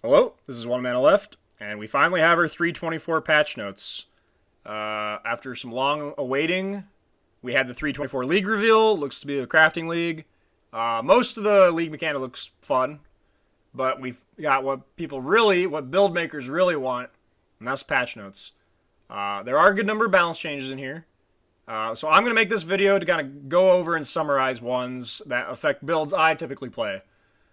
Hello, this is One Mana Left, and we finally have our 324 patch notes. After some long awaiting, we had the 324 league reveal. Looks to be a crafting league. Most of the league mechanic looks fun, but we've got what build makers really want, and that's patch notes. There are a good number of balance changes in here. So I'm going to make this video to kind of go over and summarize ones that affect builds I typically play.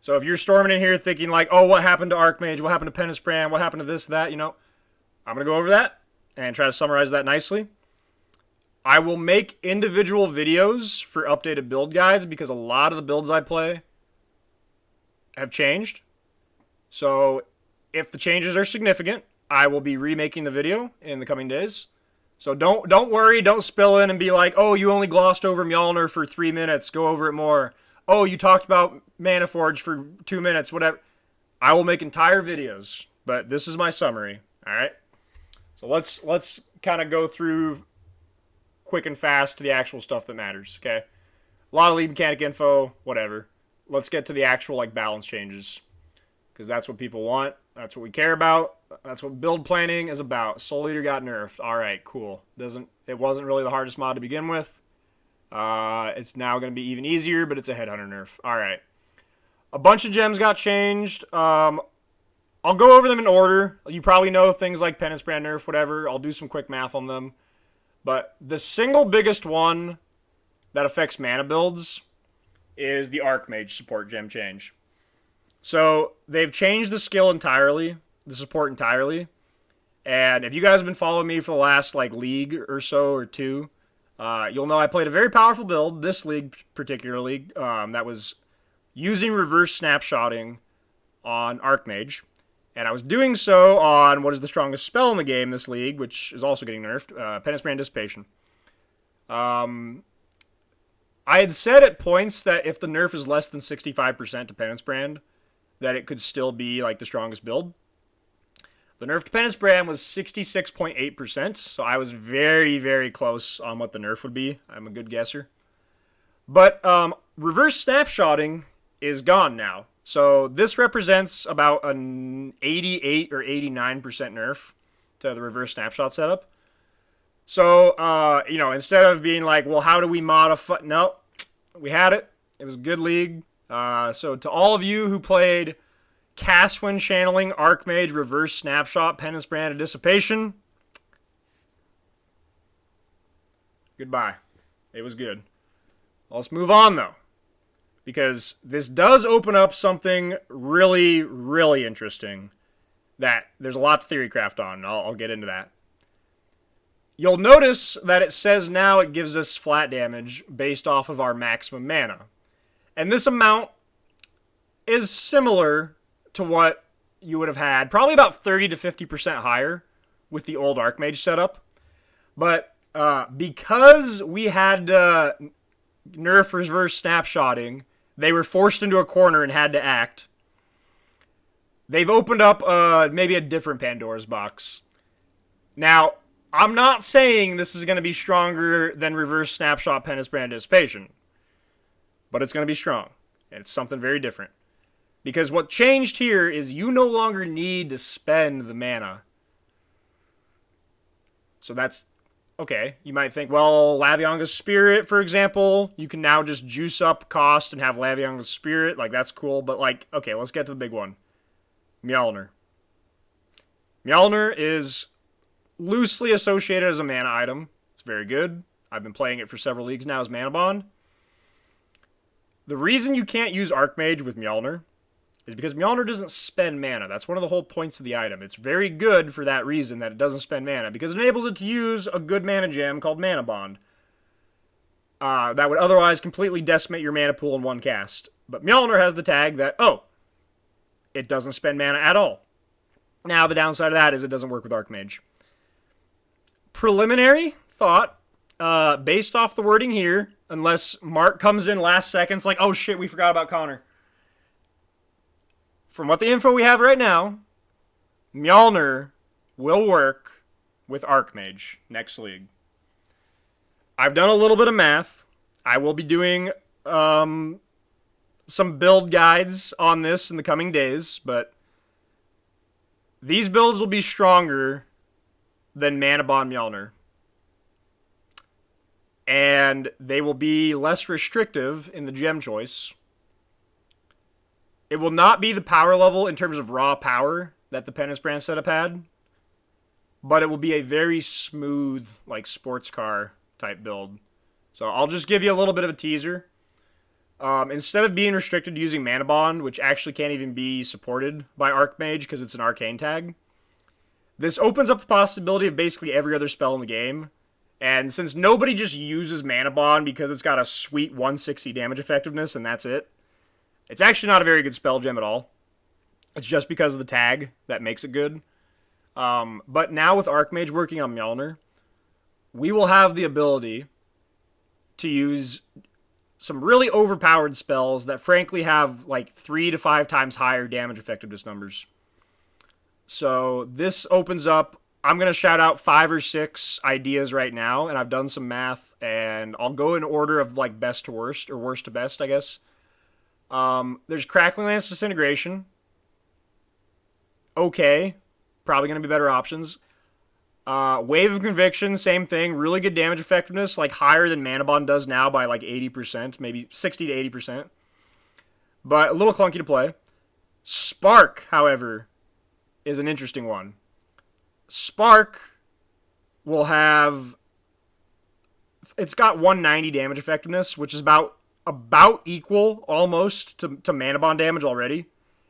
So if you're storming in here thinking like, oh, what happened to Archmage? What happened to Penance Brand? What happened to this, that? I'm going to go over that and try to summarize that nicely. I will make individual videos for updated build guides because a lot of the builds I play have changed. So if the changes are significant, I will be remaking the video in the coming days. So don't worry, don't spill in and be like, oh, you only glossed over Mjolnir for 3 minutes, go over it more. Oh, you talked about Mana Forge for 2 minutes, whatever. I will make entire videos, but this is my summary, all right? So let's kind of go through quick and fast to the actual stuff that matters, okay? A lot of lead mechanic info, whatever. Let's get to the actual like balance changes because that's what people want. That's what we care about. That's what build planning is about. Soul Eater got nerfed. All right, cool. It wasn't really the hardest mod to begin with. It's now going to be even easier, but it's a Headhunter nerf. All right. A bunch of gems got changed. I'll go over them in order. You probably know things like Penance Brand nerf, whatever. I'll do some quick math on them. But the single biggest one that affects mana builds is the Archmage support gem change. So they've changed the skill entirely, the support entirely. And if you guys have been following me for the last like league or so or two, you'll know I played a very powerful build, this league particularly, that was using reverse snapshotting on Archmage. And I was doing so on what is the strongest spell in the game this league, which is also getting nerfed, Penance Brand Dissipation. I had said at points that if the nerf is less than 65% to Penance Brand, that it could still be like the strongest build. The nerf to Penance Brand was 66.8%, so I was very, very close on what the nerf would be. I'm a good guesser. But reverse snapshotting is gone now. So this represents about an 88 or 89% nerf to the reverse snapshot setup. So, instead of being like, well, how do we modify? No, we had it. It was a good league. So to all of you who played Cast when channeling Archmage, Reverse Snapshot, Penance Brand, and Dissipation, goodbye. It was good. Well, let's move on, though, because this does open up something really, really interesting that there's a lot to theory craft on. I'll get into that. You'll notice that it says now it gives us flat damage based off of our maximum mana. And this amount is similar to what you would have had, probably about 30 to 50% higher with the old Archmage setup. But because we had nerf reverse snapshotting, they were forced into a corner and had to act. They've opened up maybe a different Pandora's box. Now, I'm not saying this is going to be stronger than reverse snapshot Penance Brand Dissipation, but it's going to be strong. And it's something very different. Because what changed here is you no longer need to spend the mana. So that's okay. You might think, well, Lavianga's Spirit, for example, you can now just juice up cost and have Lavianga's Spirit. Like, that's cool. But, like, okay, let's get to the big one. Mjolnir. Mjolnir is loosely associated as a mana item. It's very good. I've been playing it for several leagues now as Mana Bond. The reason you can't use Archmage with Mjolnir is because Mjolnir doesn't spend mana. That's one of the whole points of the item. It's very good for that reason that it doesn't spend mana, because it enables it to use a good mana gem called Mana Bond. That would otherwise completely decimate your mana pool in one cast. But Mjolnir has the tag that, oh, it doesn't spend mana at all. Now, the downside of that is it doesn't work with Archmage. Preliminary thought, based off the wording here, unless Mark comes in last seconds like, oh shit, we forgot about Connor. From what the info we have right now, Mjolnir will work with Archmage next league. I've done a little bit of math. I will be doing some build guides on this in the coming days, but These builds will be stronger than Mana Bond Mjolnir. And they will be less restrictive in the gem choice. It will not be the power level in terms of raw power that the Penance Brand setup had, but it will be a very smooth, like, sports car type build. So I'll just give you a little bit of a teaser. Instead of being restricted to using Mana Bond, which actually can't even be supported by Archmage because it's an arcane tag, this opens up the possibility of basically every other spell in the game. And since nobody just uses Mana Bond because it's got a sweet 160 damage effectiveness and that's it, it's actually not a very good spell gem at all. It's just because of the tag that makes it good. But now with Archmage working on Mjolnir, we will have the ability to use some really overpowered spells that frankly have like 3 to 5 times higher damage effectiveness numbers. So this opens up, I'm going to shout out 5 or 6 ideas right now, and I've done some math, and I'll go in order of like best to worst, or worst to best, I guess. There's Crackling Lance Disintegration. Okay. Probably going to be better options. Wave of Conviction, same thing. Really good damage effectiveness, like higher than Mana Bond does now by like 80%, maybe 60 to 80%. But a little clunky to play. Spark, however, is an interesting one. Spark will have... It's got 190 damage effectiveness, which is about equal, almost, to Mana Bond damage already.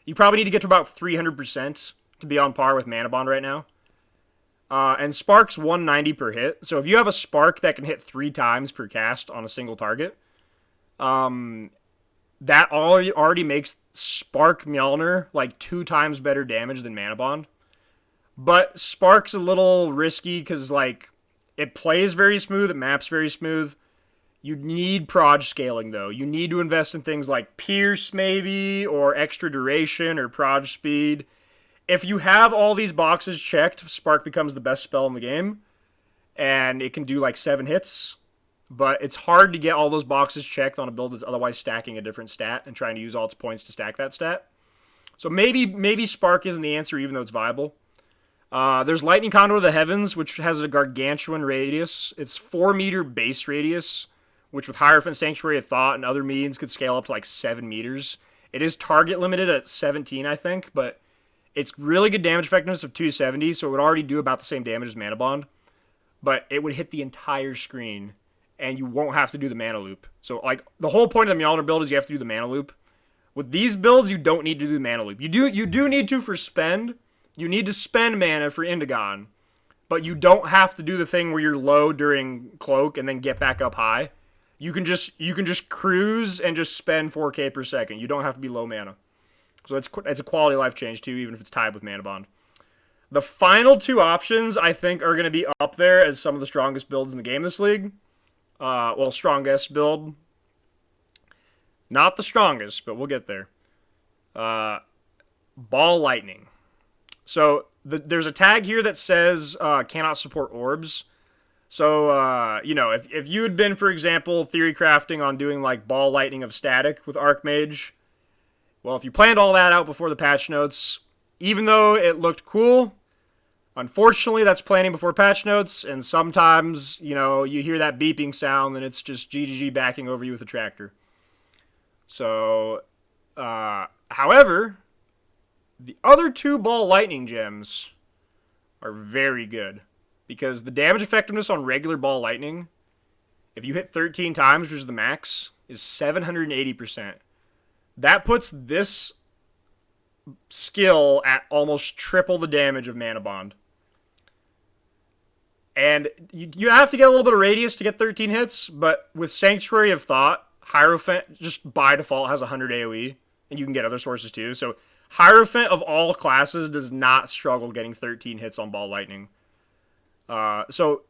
You probably need to get to about 300% to be on par with Mana Bond right now. And Spark's 190 per hit. So if you have a Spark that can hit 3 times per cast on a single target, that already makes Spark Mjolnir like 2 times better damage than Mana Bond. But Spark's a little risky because like it plays very smooth, it maps very smooth. You need proj scaling though. You need to invest in things like Pierce maybe, or extra duration, or proj speed. If you have all these boxes checked, Spark becomes the best spell in the game, and it can do like 7 hits, but it's hard to get all those boxes checked on a build that's otherwise stacking a different stat and trying to use all its points to stack that stat. So maybe Spark isn't the answer even though it's viable. There's Lightning Conduit of the Heavens, which has a gargantuan radius. It's 4 meter base radius, which with Hierophant Sanctuary of Thought and other means could scale up to like 7 meters. It is target limited at 17, I think, but it's really good damage effectiveness of 270, so it would already do about the same damage as Mana Bond. But it would hit the entire screen, and you won't have to do the mana loop. So, like, the whole point of the Mjolnir build is you have to do the mana loop. With these builds, you don't need to do the mana loop. You do need to for spend. You need to spend mana for Indigon, but you don't have to do the thing where you're low during Cloak and then get back up high. You can just cruise and just spend 4k per second. You don't have to be low mana. So it's a quality of life change too, even if it's tied with Mana Bond. The final 2 options, I think, are going to be up there as some of the strongest builds in the game this league. Well, strongest build. Not the strongest, but we'll get there. Ball Lightning. So there's a tag here that says cannot support orbs. So, if you had been, for example, theory crafting on doing like Ball Lightning of Static with Archmage, well, if you planned all that out before the patch notes, even though it looked cool, unfortunately that's planning before patch notes, and sometimes, you hear that beeping sound and it's just GGG backing over you with a tractor. So, however, the other 2 Ball Lightning gems are very good, because the damage effectiveness on regular Ball Lightning, if you hit 13 times, which is the max, is 780%. That puts this skill at almost triple the damage of Mana Bond. And you have to get a little bit of radius to get 13 hits, but with Sanctuary of Thought, Hierophant just by default has 100 AoE, and you can get other sources too. So Hierophant of all classes does not struggle getting 13 hits on Ball Lightning. So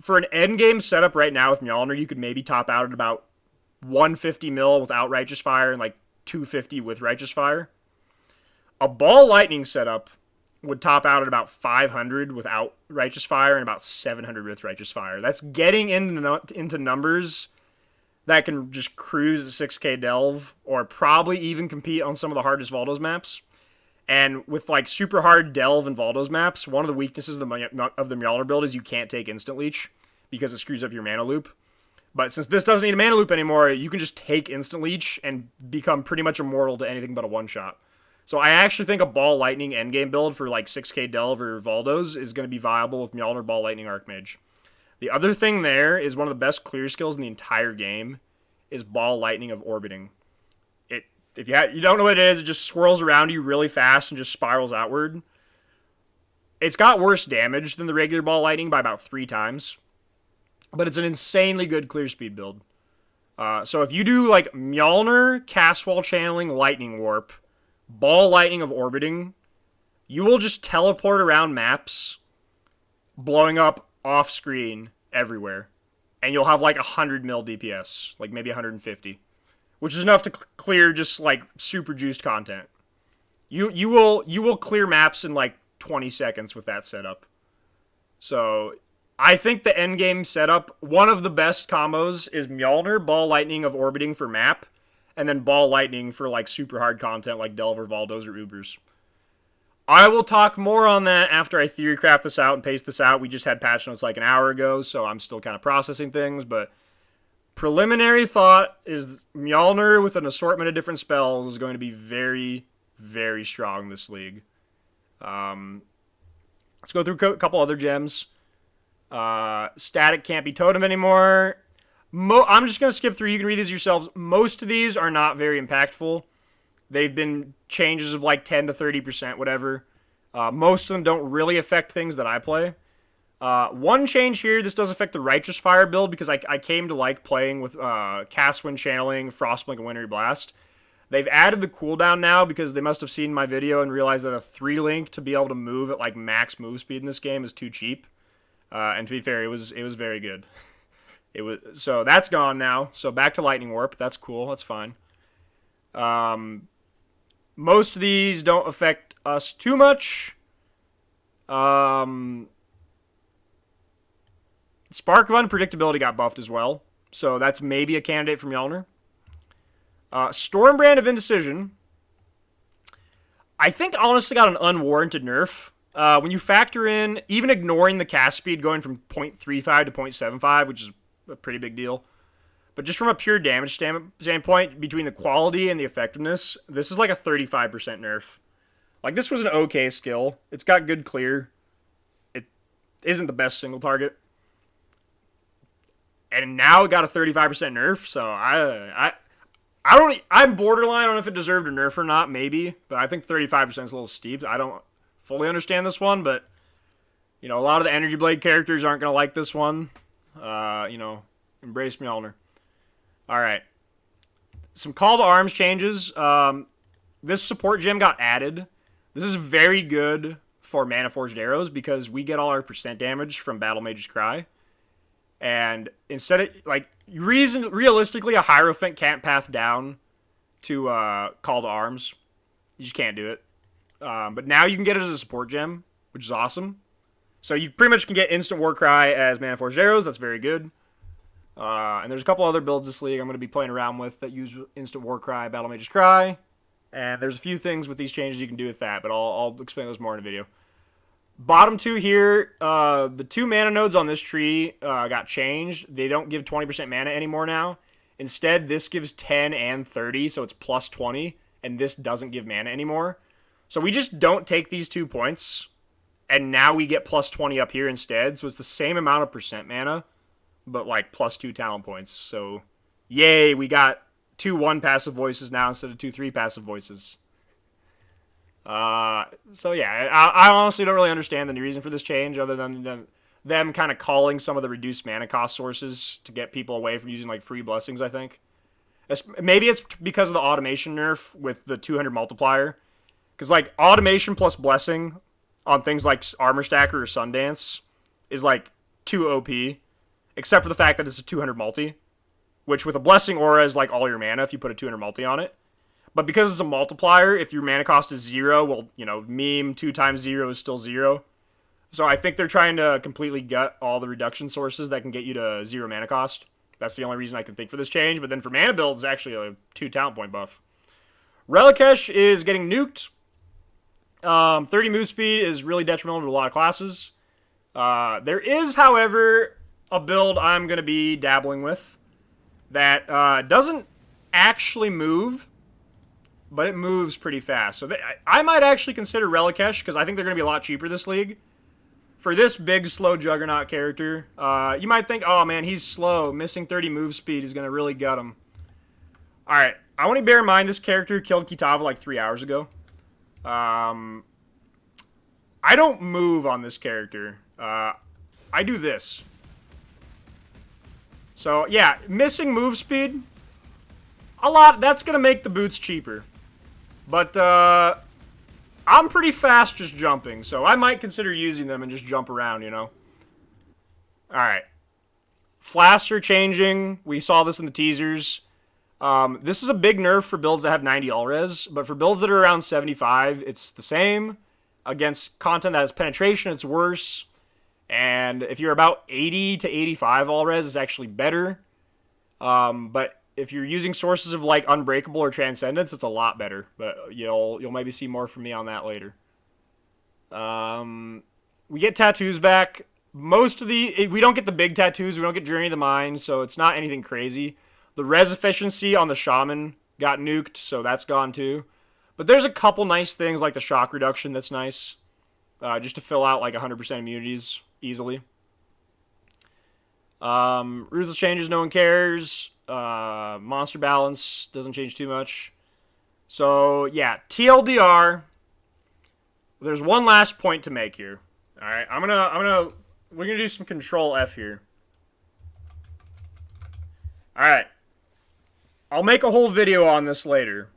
for an endgame setup right now with Mjolnir, you could maybe top out at about 150 mil without Righteous Fire and like 250 with Righteous Fire. A Ball Lightning setup would top out at about 500 without Righteous Fire and about 700 with Righteous Fire. That's getting into numbers that can just cruise a 6k delve, or probably even compete on some of the hardest Valdos maps. And with like super hard Delve and Valdo's maps, one of the weaknesses of the Mjolnir build is you can't take instant leech because it screws up your mana loop. But since this doesn't need a mana loop anymore, you can just take instant leech and become pretty much immortal to anything but a one-shot. So I actually think a Ball Lightning endgame build for like 6k Delve or Valdo's is going to be viable with Mjolnir, Ball Lightning, Archmage. The other thing there is one of the best clear skills in the entire game is Ball Lightning of Orbiting. If you don't know what it is, it just swirls around you really fast and just spirals outward. It's got worse damage than the regular Ball Lightning by about 3 times. But it's an insanely good clear speed build. So if you do like Mjolnir, Cast Wall Channeling, Lightning Warp, Ball Lightning of Orbiting, you will just teleport around maps, blowing up off screen everywhere. And you'll have like 100 mil DPS, like maybe 150. Which is enough to clear just like super juiced content. You will clear maps in like 20 seconds with that setup. So I think the endgame setup, one of the best combos is Mjolnir, Ball Lightning of Orbiting for map, and then Ball Lightning for like super hard content like Delver, Valdos, or Ubers. I will talk more on that after I theorycraft this out and paste this out. We just had patch notes like an hour ago, so I'm still kind of processing things, but preliminary thought is Mjolnir with an assortment of different spells is going to be very, very strong this league. Let's go through a couple other gems. Static can't be totem anymore. I'm just going to skip through. You can read these yourselves. Most of these are not very impactful. They've been changes of like 10 to 30%, whatever. Most of them don't really affect things that I play. One change here, this does affect the Righteous Fire build because I came to like playing with Cast Wind Channeling, Frostblink, and Wintry Blast. They've added the cooldown now because they must have seen my video and realized that a 3-link to be able to move at like max move speed in this game is too cheap. And to be fair, it was very good. So that's gone now. So back to Lightning Warp. That's cool. That's fine. Most of these don't affect us too much. Spark of Unpredictability got buffed as well, so that's maybe a candidate for Mjolnir. Stormbrand of Indecision, I think honestly got an unwarranted nerf. When you factor in, even ignoring the cast speed going from 0.35 to 0.75, which is a pretty big deal, but just from a pure damage standpoint, between the quality and the effectiveness, this is like a 35% nerf. Like, this was an okay skill. It's got good clear. It isn't the best single target. And now it got a 35% nerf, so I'm borderline on if it deserved a nerf or not, maybe, but I think 35% is a little steep. I don't fully understand this one, but, you know, a lot of the Energy Blade characters aren't going to like this one. Embrace Mjolnir. Alright. Some Call to Arms changes. This support gem got added. This is very good for Mana Forged Arrows because we get all our percent damage from Battle Mage's Cry. And instead of, like, realistically, a Hierophant can't path down to Call to Arms. You just can't do it. But now you can get it as a support gem, which is awesome. So you pretty much can get Instant Warcry as Mana Forged Arrows. That's very good. And there's a couple other builds this league I'm going to be playing around with that use Instant Warcry, Battle Mage's Cry. And there's a few things with these changes you can do with that, but I'll explain those more in a video. Bottom two here, the 2 mana nodes on this tree got changed. They don't give 20% mana anymore now. Instead, this gives 10 and 30, so it's plus 20, and this doesn't give mana anymore. So we just don't take these 2 points, and now we get plus 20 up here instead, so it's the same amount of percent mana, but like plus 2 talent points. So, yay, we got 2 1 passive voices now instead of 2 3 passive voices. So yeah, I honestly don't really understand the reason for this change other than them kind of calling some of the reduced mana cost sources to get people away from using like free blessings, I think. Maybe it's because of the automation nerf with the 200 multiplier. Because like automation plus blessing on things like Armor Stacker or Sundance is like too OP. Except for the fact that it's a 200 multi. Which with a blessing aura is like all your mana if you put a 200 multi on it. But because it's a multiplier, if your mana cost is 0, well, you know, meme 2 times 0 is still 0. So I think they're trying to completely gut all the reduction sources that can get you to 0 mana cost. That's the only reason I can think for this change. But then for mana builds, it's actually a 2 talent point buff. Relikesh is getting nuked. 30 move speed is really detrimental to a lot of classes. There is, however, a build I'm going to be dabbling with that doesn't actually move, but it moves pretty fast. So I might actually consider Relikesh, because I think they're going to be a lot cheaper this league. For this big, slow Juggernaut character, you might think, oh man, he's slow. Missing 30 move speed is going to really gut him. Alright, I want to bear in mind this character killed Kitava like 3 hours ago. I don't move on this character. I do this. So, yeah, missing move speed, a lot, that's going to make the boots cheaper. But, I'm pretty fast just jumping, so I might consider using them and just jump around, you know? Alright. Flasks are changing. We saw this in the teasers. This is a big nerf for builds that have 90 all-res, but for builds that are around 75, it's the same. Against content that has penetration, it's worse. And if you're about 80 to 85 all-res, it's actually better. But if you're using sources of like Unbreakable or Transcendence, it's a lot better. But you'll maybe see more from me on that later. We get tattoos back. We don't get the big tattoos. We don't get Journey of the Mind, so it's not anything crazy. The res efficiency on the Shaman got nuked, so that's gone too. But there's a couple nice things like the shock reduction that's nice. Just to fill out like 100% immunities easily. Ruthless changes, no one cares. Monster balance doesn't change too much. So yeah, TLDR. There's one last point to make here. All right, we're gonna do some Control F here. All right, I'll make a whole video on this later.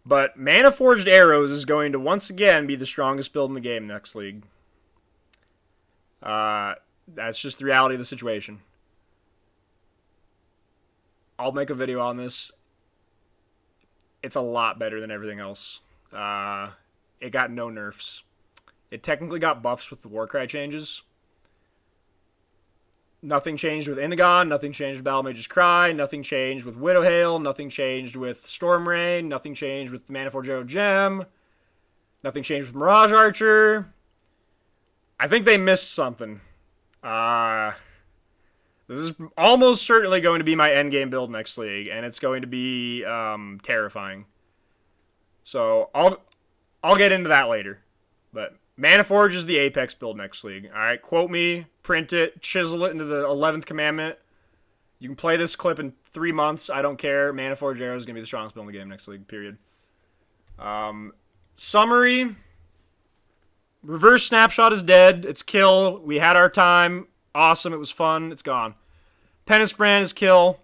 But Mana Forged Arrows is going to once again be the strongest build in the game next league. That's just the reality of the situation. I'll make a video on this. It's a lot better than everything else. It got no nerfs. It technically got buffs with the Warcry changes. Nothing changed with Inagon, nothing changed with Battle Mage's Cry, nothing changed with Widowhail, nothing changed with Storm Rain, nothing changed with Mana Forged Arrow Gem, nothing changed with Mirage Archer. I think they missed something. This is almost certainly going to be my endgame build next league, and it's going to be terrifying. So I'll get into that later. But Mana Forge is the Apex build next league. All right, quote me, print it, chisel it into the 11th commandment. You can play this clip in 3 months. I don't care. Mana Forge Arrow is going to be the strongest build in the game next league, period. Summary. Reverse Snapshot is dead. It's kill. We had our time. Awesome. It was fun. It's gone. Penance Brand is kill.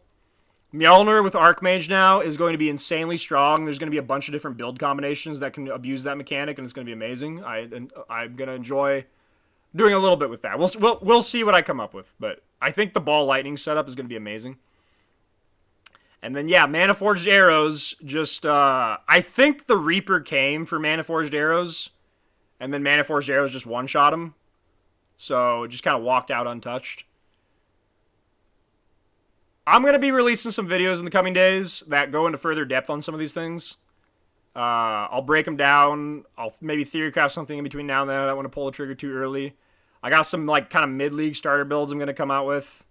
Mjolnir with Archmage now is going to be insanely strong. There's going to be a bunch of different build combinations that can abuse that mechanic, and it's going to be amazing. I'm going to enjoy doing a little bit with that. We'll see what I come up with, but I think the Ball Lightning setup is going to be amazing. And then, yeah, Mana Forged Arrows, just, I think the Reaper came for Mana Forged Arrows, and then Mana Forged Arrows just one-shot him. So, it just kind of walked out untouched. I'm going to be releasing some videos in the coming days that go into further depth on some of these things. I'll break them down. I'll maybe theorycraft something in between now and then. I don't want to pull the trigger too early. I got some like kind of mid-league starter builds I'm going to come out with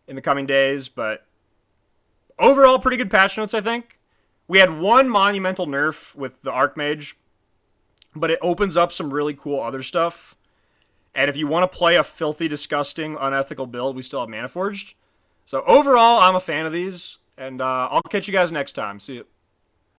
in the coming days, but overall pretty good patch notes, I think. We had one monumental nerf with the Archmage, but it opens up some really cool other stuff. And if you want to play a filthy, disgusting, unethical build, we still have Mana Forged. So overall, I'm a fan of these, and I'll catch you guys next time. See you.